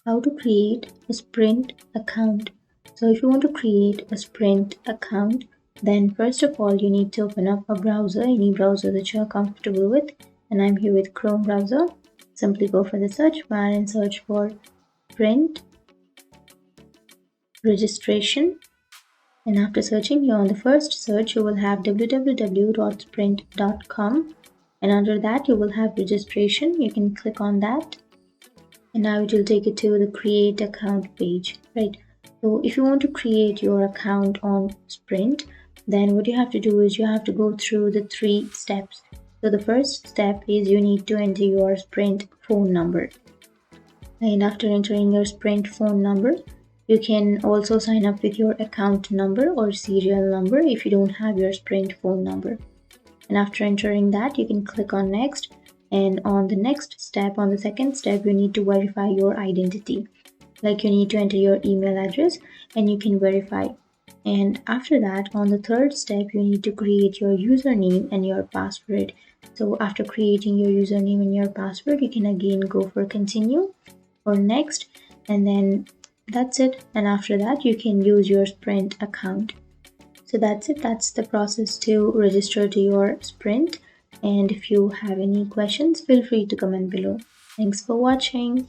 How to create a Sprint account. So if you want to create a Sprint account, then first of all you need to open up a browser, any browser that you are comfortable with, and I'm here with Chrome browser. Simply go for the search bar and search for Sprint registration, and after searching here on the first search you will have www.sprint.com, and under that you will have registration. You can click on that and now it will take you to the create account page, right? So if you want to create your account on Sprint, then what you have to do is you have to go through the 3 steps. So the first step is you need to enter your Sprint phone number, and after entering your Sprint phone number you can also sign up with your account number or serial number if you don't have your Sprint phone number. And after entering that you can click on next, and on the next step, on the second step, you need to verify your identity. Like you need to enter your email address and you can verify. And after that, on the third step, you need to create your username and your password. So after creating your username and your password, you can again go for continue or next, and then that's it. And after that, you can use your Sprint account. So that's it. That's the process to register to your Sprint. And if you have any questions, feel free to comment below. Thanks for watching.